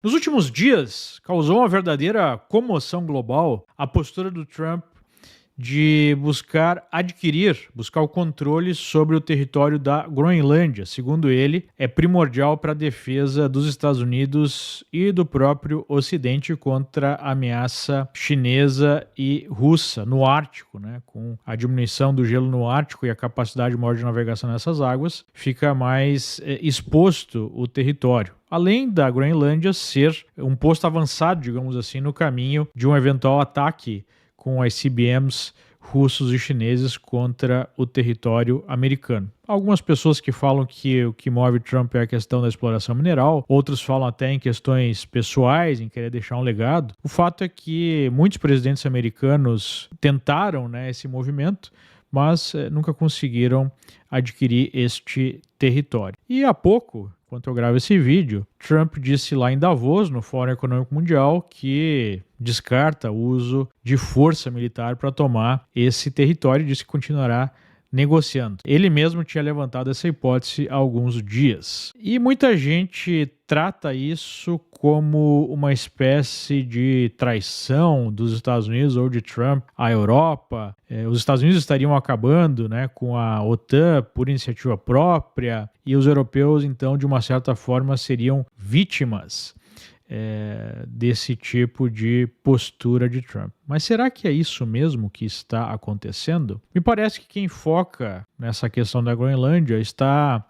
Nos últimos dias, causou uma verdadeira comoção global a postura do Trump de buscar o controle sobre o território da Groenlândia. Segundo ele, é primordial para a defesa dos Estados Unidos e do próprio Ocidente contra a ameaça chinesa e russa no Ártico, né? Com a diminuição do gelo no Ártico e a capacidade maior de navegação nessas águas, fica mais exposto o território. Além da Groenlândia ser um posto avançado, digamos assim, no caminho de um eventual ataque com as CBMs russos e chineses contra o território americano. Algumas pessoas que falam que o que move Trump é a questão da exploração mineral, outros falam até em questões pessoais, em querer deixar um legado. O fato é que muitos presidentes americanos tentaram, esse movimento, mas nunca conseguiram adquirir este território. E há pouco, enquanto eu gravo esse vídeo, Trump disse lá em Davos, no Fórum Econômico Mundial, que descarta o uso de força militar para tomar esse território e disse que continuará negociando. Ele mesmo tinha levantado essa hipótese há alguns dias. E muita gente trata isso como uma espécie de traição dos Estados Unidos ou de Trump à Europa. Os Estados Unidos estariam acabando, com a OTAN por iniciativa própria e os europeus, então, de uma certa forma, seriam vítimas desse tipo de postura de Trump. Mas será que é isso mesmo que está acontecendo? Me parece que quem foca nessa questão da Groenlândia está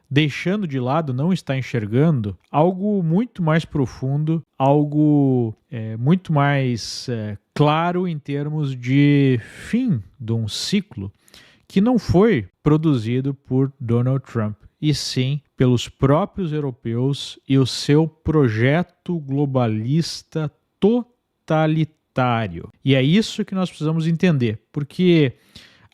deixando de lado, não está enxergando algo muito mais profundo, algo muito mais claro em termos de fim de um ciclo que não foi produzido por Donald Trump, e sim pelos próprios europeus e o seu projeto globalista totalitário. E é isso que nós precisamos entender, porque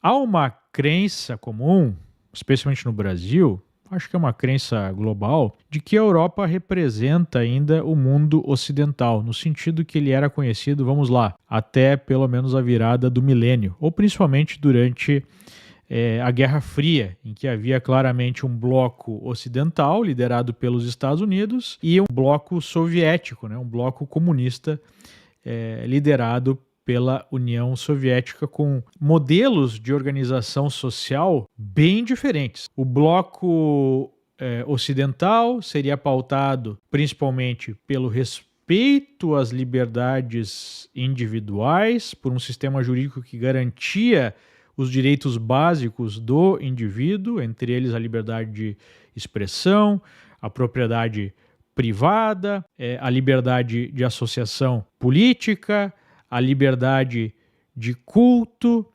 há uma crença comum, especialmente no Brasil, acho que é uma crença global, de que a Europa representa ainda o mundo ocidental, no sentido que ele era conhecido, vamos lá, até pelo menos a virada do milênio, ou principalmente durante a Guerra Fria, em que havia claramente um bloco ocidental liderado pelos Estados Unidos e um bloco soviético, um bloco comunista liderado pela União Soviética, com modelos de organização social bem diferentes. O bloco ocidental seria pautado principalmente pelo respeito às liberdades individuais, por um sistema jurídico que garantia os direitos básicos do indivíduo, entre eles a liberdade de expressão, a propriedade privada, a liberdade de associação política, a liberdade de culto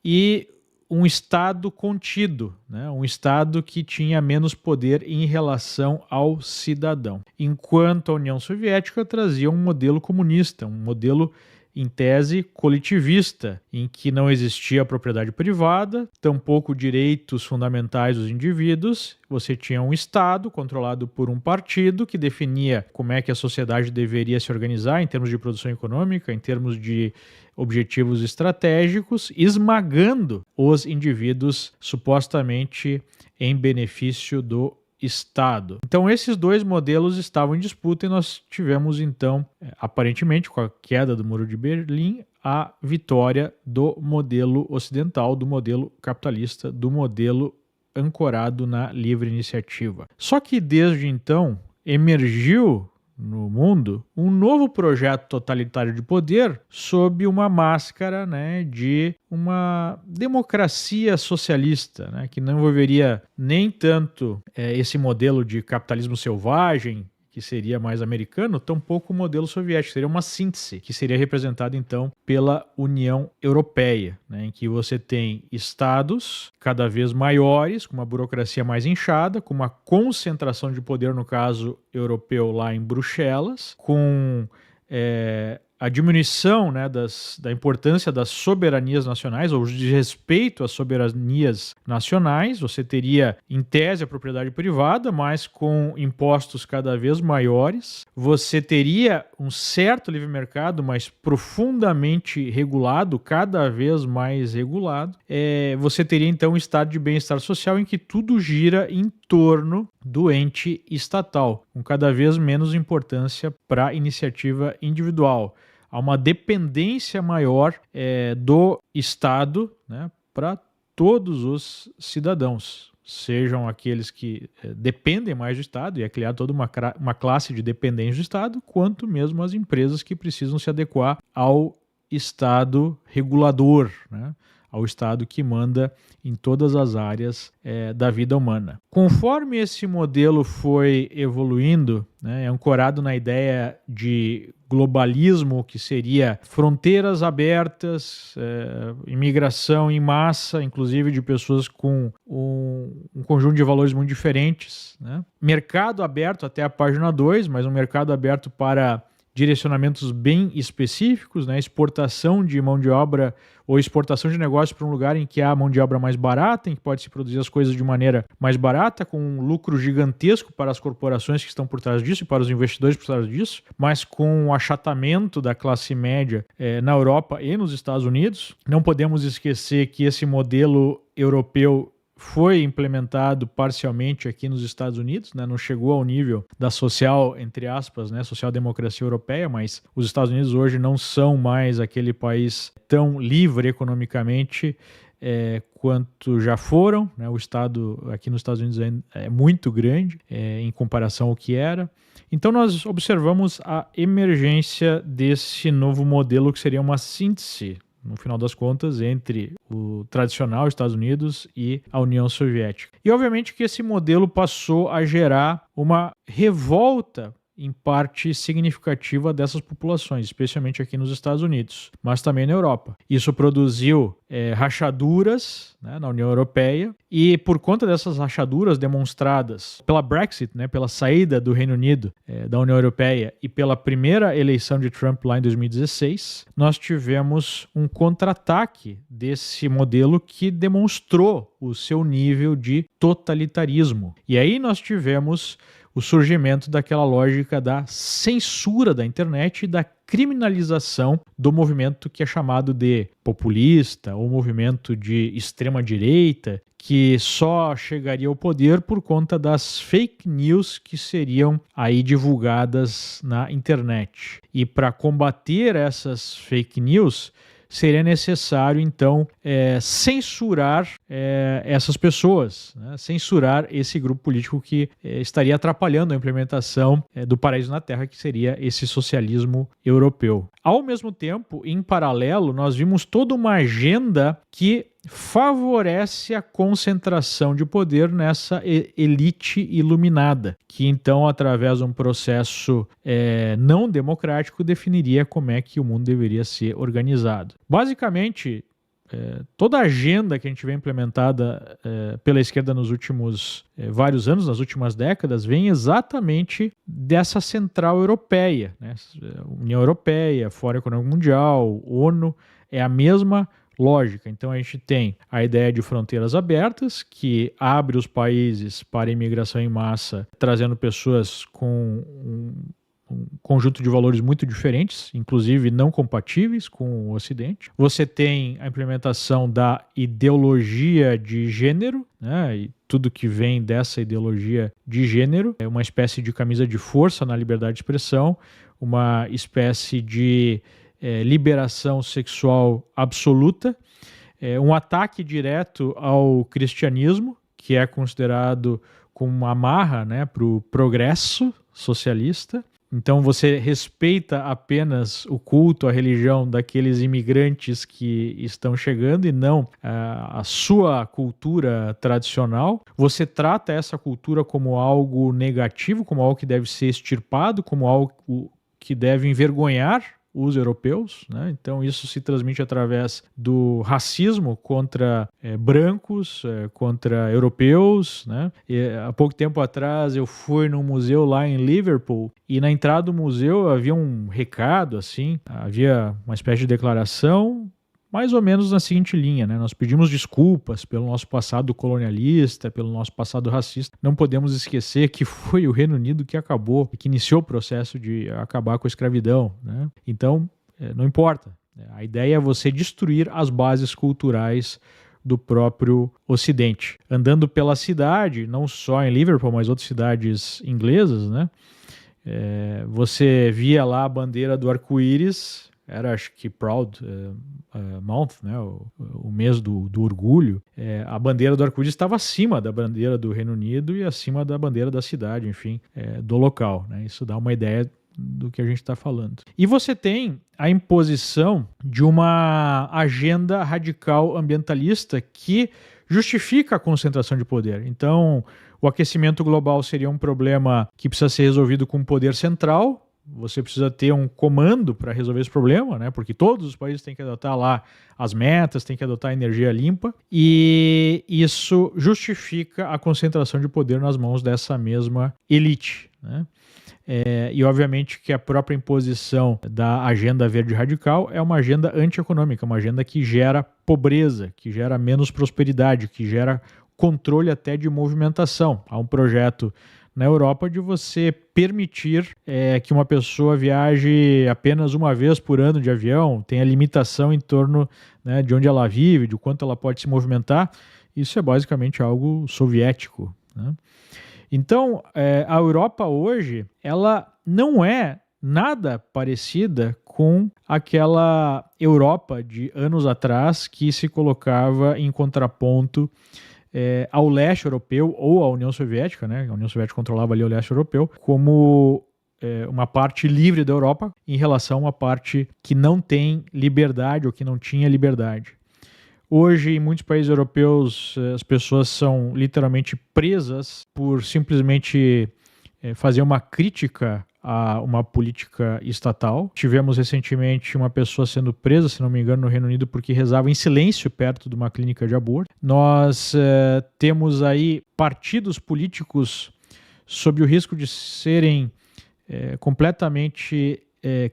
e um Estado contido, um Estado que tinha menos poder em relação ao cidadão. Enquanto a União Soviética trazia um modelo comunista, um modelo em tese coletivista, em que não existia propriedade privada, tampouco direitos fundamentais dos indivíduos. Você tinha um Estado controlado por um partido que definia como é que a sociedade deveria se organizar em termos de produção econômica, em termos de objetivos estratégicos, esmagando os indivíduos supostamente em benefício do Estado. Então esses dois modelos estavam em disputa e nós tivemos então, aparentemente com a queda do Muro de Berlim, a vitória do modelo ocidental, do modelo capitalista, do modelo ancorado na livre iniciativa. Só que desde então emergiu no mundo um novo projeto totalitário de poder sob uma máscara de uma democracia socialista, que não envolveria nem tanto esse modelo de capitalismo selvagem, que seria mais americano, tampouco o modelo soviético. Seria uma síntese, que seria representada então pela União Europeia, em que você tem estados cada vez maiores, com uma burocracia mais inchada, com uma concentração de poder, no caso europeu, lá em Bruxelas, com a diminuição da importância das soberanias nacionais, ou de respeito às soberanias nacionais. Você teria, em tese, a propriedade privada, mas com impostos cada vez maiores. Você teria um certo livre mercado, mas profundamente regulado, cada vez mais regulado. Você teria, então, um estado de bem-estar social em que tudo gira em torno do ente estatal, com cada vez menos importância para a iniciativa individual. Há uma dependência maior do Estado, né, para todos os cidadãos, sejam aqueles que dependem mais do Estado, e é criada toda uma classe de dependentes do Estado, quanto mesmo as empresas que precisam se adequar ao Estado regulador, né? Ao Estado que manda em todas as áreas da vida humana. Conforme esse modelo foi evoluindo, né, ancorado na ideia de globalismo, que seria fronteiras abertas, imigração em massa, inclusive de pessoas com um conjunto de valores muito diferentes, né? Mercado aberto até a página 2, mas um mercado aberto para direcionamentos bem específicos, né? Exportação de mão de obra ou exportação de negócio para um lugar em que há mão de obra mais barata, em que pode se produzir as coisas de maneira mais barata, com um lucro gigantesco para as corporações que estão por trás disso e para os investidores por trás disso, mas com o achatamento da classe média na Europa e nos Estados Unidos. Não podemos esquecer que esse modelo europeu foi implementado parcialmente aqui nos Estados Unidos, né? Não chegou ao nível da social, entre aspas, né? Social-democracia europeia, mas os Estados Unidos hoje não são mais aquele país tão livre economicamente quanto já foram, né? O Estado aqui nos Estados Unidos é muito grande em comparação ao que era. Então nós observamos a emergência desse novo modelo que seria uma síntese, no final das contas, entre o tradicional Estados Unidos e a União Soviética. E obviamente que esse modelo passou a gerar uma revolta em parte significativa dessas populações, especialmente aqui nos Estados Unidos, mas também na Europa. Isso produziu rachaduras, né, na União Europeia, e por conta dessas rachaduras demonstradas pela Brexit, né, pela saída do Reino Unido da União Europeia e pela primeira eleição de Trump lá em 2016, nós tivemos um contra-ataque desse modelo que demonstrou o seu nível de totalitarismo. E aí nós tivemos o surgimento daquela lógica da censura da internet e da criminalização do movimento que é chamado de populista ou movimento de extrema-direita, que só chegaria ao poder por conta das fake news que seriam aí divulgadas na internet. E para combater essas fake news, seria necessário, então, censurar essas pessoas, né? Censurar esse grupo político que estaria atrapalhando a implementação do paraíso na Terra, que seria esse socialismo europeu. Ao mesmo tempo, em paralelo, nós vimos toda uma agenda que favorece a concentração de poder nessa elite iluminada, que então, através de um processo não democrático, definiria como é que o mundo deveria ser organizado. Basicamente, toda a agenda que a gente vê implementada pela esquerda nos últimos vários anos, nas últimas décadas, vem exatamente dessa central europeia, né? União Europeia, Fórum Econômico Mundial, ONU, é a mesma lógica. Então a gente tem a ideia de fronteiras abertas, que abre os países para imigração em massa, trazendo pessoas com um conjunto de valores muito diferentes, inclusive não compatíveis com o Ocidente. Você tem a implementação da ideologia de gênero, né, e tudo que vem dessa ideologia de gênero, é uma espécie de camisa de força na liberdade de expressão, uma espécie de liberação sexual absoluta, um ataque direto ao cristianismo, que é considerado como uma amarra, né, para o progresso socialista. Então você respeita apenas o culto à religião daqueles imigrantes que estão chegando e não a sua cultura tradicional. Você trata essa cultura como algo negativo, como algo que deve ser extirpado, como algo que deve envergonhar os europeus, né? Então isso se transmite através do racismo contra brancos, contra europeus, né? E, há pouco tempo atrás eu fui num museu lá em Liverpool e na entrada do museu havia um recado, assim, havia uma espécie de declaração mais ou menos na seguinte linha, né? Nós pedimos desculpas pelo nosso passado colonialista, pelo nosso passado racista. Não podemos esquecer que foi o Reino Unido que acabou, que iniciou o processo de acabar com a escravidão, né? Então, não importa. A ideia é você destruir as bases culturais do próprio Ocidente. Andando pela cidade, não só em Liverpool, mas outras cidades inglesas, né? Você via lá a bandeira do arco-íris, era acho que Proud Month, né? o mês do orgulho. A bandeira do arco-íris estava acima da bandeira do Reino Unido e acima da bandeira da cidade, enfim, do local, né? Isso dá uma ideia do que a gente está falando. E você tem a imposição de uma agenda radical ambientalista que justifica a concentração de poder. Então, o aquecimento global seria um problema que precisa ser resolvido com poder central. Você precisa ter um comando para resolver esse problema, né? Porque todos os países têm que adotar lá as metas, têm que adotar a energia limpa, e isso justifica a concentração de poder nas mãos dessa mesma elite, né? E obviamente que a própria imposição da agenda verde radical é uma agenda antieconômica, uma agenda que gera pobreza, que gera menos prosperidade, que gera controle até de movimentação. Há um projeto na Europa de você permitir que uma pessoa viaje apenas uma vez por ano de avião, tenha limitação em torno, né, de onde ela vive, de quanto ela pode se movimentar. Isso é basicamente algo soviético, né? Então, a Europa hoje, ela não é nada parecida com aquela Europa de anos atrás que se colocava em contraponto ao leste europeu ou à União Soviética, né? A União Soviética controlava ali o leste europeu, como uma parte livre da Europa em relação a uma parte que não tem liberdade ou que não tinha liberdade. Hoje, em muitos países europeus, as pessoas são literalmente presas por simplesmente fazer uma crítica a uma política estatal. Tivemos recentemente uma pessoa sendo presa, se não me engano, no Reino Unido porque rezava em silêncio perto de uma clínica de aborto. Nós temos aí partidos políticos sob o risco de serem completamente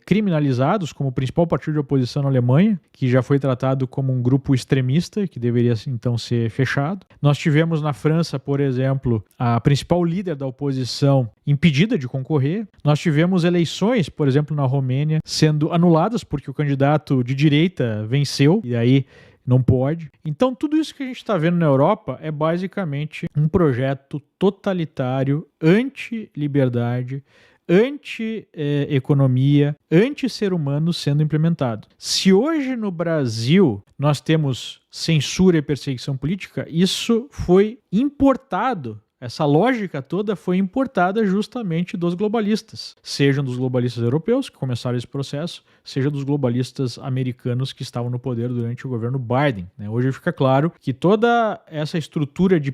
criminalizados, como o principal partido de oposição na Alemanha, que já foi tratado como um grupo extremista, que deveria então ser fechado. Nós tivemos na França, por exemplo, a principal líder da oposição impedida de concorrer. Nós tivemos eleições, por exemplo, na Romênia, sendo anuladas porque o candidato de direita venceu, e aí não pode. Então, tudo isso que a gente está vendo na Europa é basicamente um projeto totalitário, anti-liberdade, anti-economia, anti-ser humano sendo implementado. Se hoje no Brasil nós temos censura e perseguição política, isso foi importado. Essa lógica toda foi importada justamente dos globalistas, sejam dos globalistas europeus, que começaram esse processo, seja dos globalistas americanos que estavam no poder durante o governo Biden, né? Hoje fica claro que toda essa estrutura de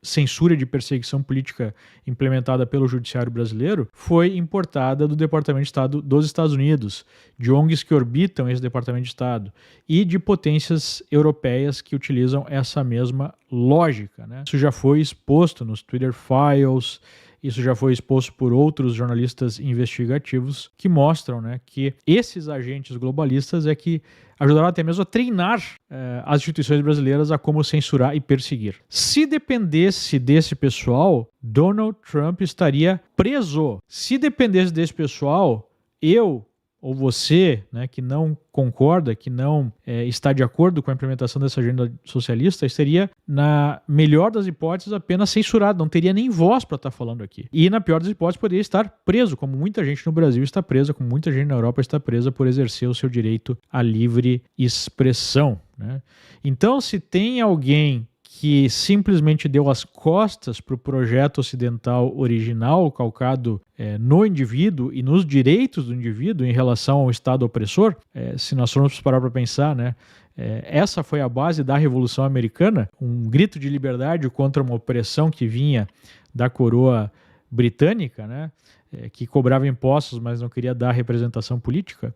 censura de perseguição política implementada pelo judiciário brasileiro foi importada do Departamento de Estado dos Estados Unidos, de ONGs que orbitam esse Departamento de Estado e de potências europeias que utilizam essa mesma lógica, né? Isso já foi exposto nos Twitter Files, isso já foi exposto por outros jornalistas investigativos que mostram, né, que esses agentes globalistas é que ajudaram até mesmo a treinar as instituições brasileiras a como censurar e perseguir. Se dependesse desse pessoal, Donald Trump estaria preso. Se dependesse desse pessoal, eu ou você, né, que não concorda, que não está de acordo com a implementação dessa agenda socialista, estaria, na melhor das hipóteses, apenas censurado, não teria nem voz para estar falando aqui. E, na pior das hipóteses, poderia estar preso, como muita gente no Brasil está presa, como muita gente na Europa está presa por exercer o seu direito à livre expressão, né? Então, se tem alguém que simplesmente deu as costas para o projeto ocidental original, calcado no indivíduo e nos direitos do indivíduo em relação ao Estado opressor, se nós formos parar para pensar, né, essa foi a base da Revolução Americana, um grito de liberdade contra uma opressão que vinha da coroa britânica, né, que cobrava impostos, mas não queria dar representação política.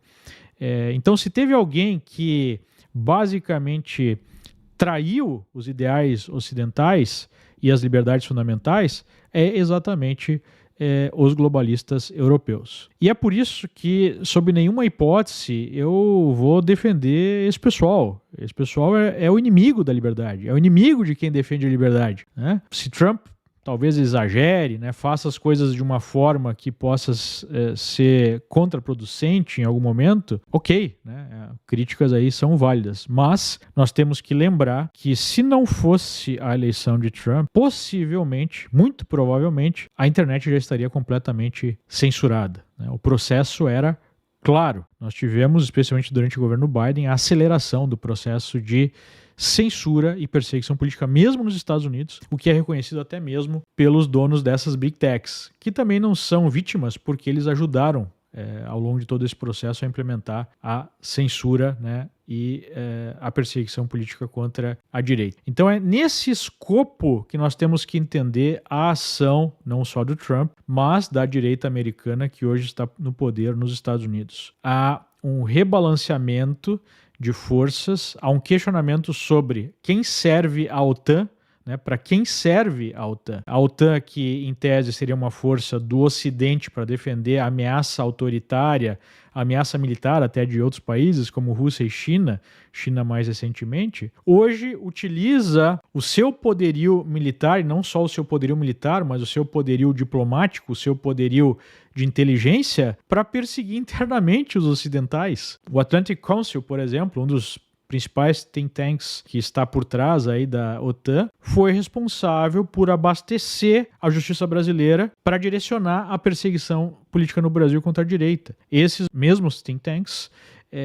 Então, se teve alguém que basicamente traiu os ideais ocidentais e as liberdades fundamentais, é exatamente os globalistas europeus. E é por isso que, sob nenhuma hipótese, eu vou defender esse pessoal. Esse pessoal é o inimigo da liberdade, é o inimigo de quem defende a liberdade, né? Se Trump talvez exagere, né, faça as coisas de uma forma que possa ser contraproducente em algum momento, ok, né, críticas aí são válidas, mas nós temos que lembrar que se não fosse a eleição de Trump, possivelmente, muito provavelmente, a internet já estaria completamente censurada, né? O processo era claro. Nós tivemos, especialmente durante o governo Biden, a aceleração do processo de censura e perseguição política, mesmo nos Estados Unidos, o que é reconhecido até mesmo pelos donos dessas big techs, que também não são vítimas porque eles ajudaram ao longo de todo esse processo a implementar a censura, né, e a perseguição política contra a direita. Então é nesse escopo que nós temos que entender a ação não só do Trump, mas da direita americana que hoje está no poder nos Estados Unidos. Há um rebalanceamento de forças, há um questionamento sobre quem serve a OTAN, né, para quem serve a OTAN. A OTAN, que em tese seria uma força do Ocidente para defender a ameaça autoritária, a ameaça militar até de outros países, como Rússia e China mais recentemente, hoje utiliza o seu poderio militar, e não só o seu poderio militar, mas o seu poderio diplomático, o seu poderio de inteligência, para perseguir internamente os ocidentais. O Atlantic Council, por exemplo, um dos principais think tanks que está por trás aí da OTAN, foi responsável por abastecer a justiça brasileira para direcionar a perseguição política no Brasil contra a direita. Esses mesmos think tanks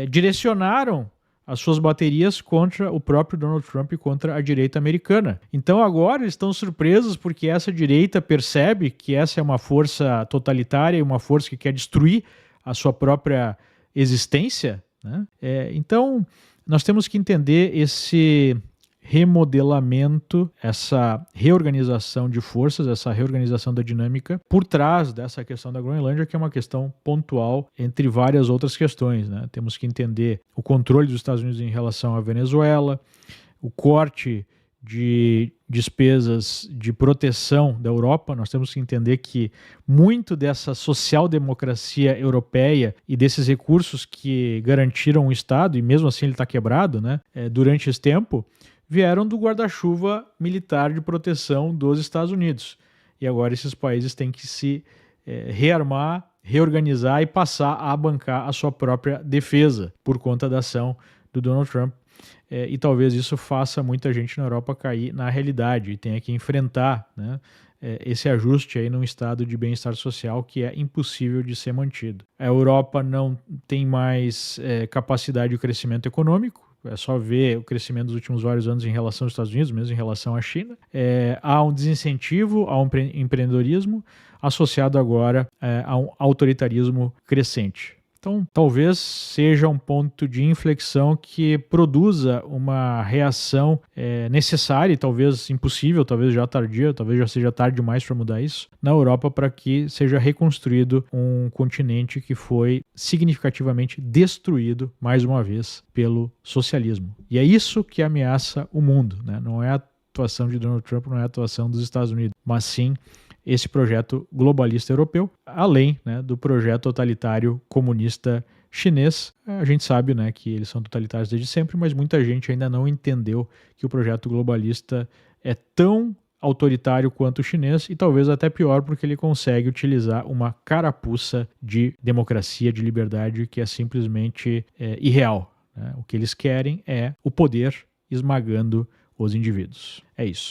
direcionaram as suas baterias contra o próprio Donald Trump e contra a direita americana. Então agora eles estão surpresos porque essa direita percebe que essa é uma força totalitária e uma força que quer destruir a sua própria existência, né? Então nós temos que entender esse remodelamento, essa reorganização de forças, essa reorganização da dinâmica por trás dessa questão da Groenlândia, que é uma questão pontual entre várias outras questões, né? Temos que entender o controle dos Estados Unidos em relação à Venezuela, o corte de despesas de proteção da Europa. Nós temos que entender que muito dessa social-democracia europeia e desses recursos que garantiram o Estado, e mesmo assim ele está quebrado, né, durante esse tempo, vieram do guarda-chuva militar de proteção dos Estados Unidos. E agora esses países têm que se rearmar, reorganizar e passar a bancar a sua própria defesa por conta da ação do Donald Trump. E talvez isso faça muita gente na Europa cair na realidade e tenha que enfrentar, né, esse ajuste aí num estado de bem-estar social que é impossível de ser mantido. A Europa não tem mais capacidade de crescimento econômico. É só ver o crescimento dos últimos vários anos em relação aos Estados Unidos, mesmo em relação à China. Há um desincentivo ao empreendedorismo associado agora a um autoritarismo crescente. Então, talvez seja um ponto de inflexão que produza uma reação necessária, e talvez impossível, talvez já tardia, talvez já seja tarde demais para mudar isso, na Europa, para que seja reconstruído um continente que foi significativamente destruído, mais uma vez, pelo socialismo. E é isso que ameaça o mundo, né? Não é a atuação de Donald Trump, não é a atuação dos Estados Unidos, mas sim esse projeto globalista europeu, além, né, do projeto totalitário comunista chinês. A gente sabe, né, que eles são totalitários desde sempre, mas muita gente ainda não entendeu que o projeto globalista é tão autoritário quanto o chinês, e talvez até pior, porque ele consegue utilizar uma carapuça de democracia, de liberdade, que é simplesmente irreal, né? O que eles querem é o poder esmagando os indivíduos. É isso.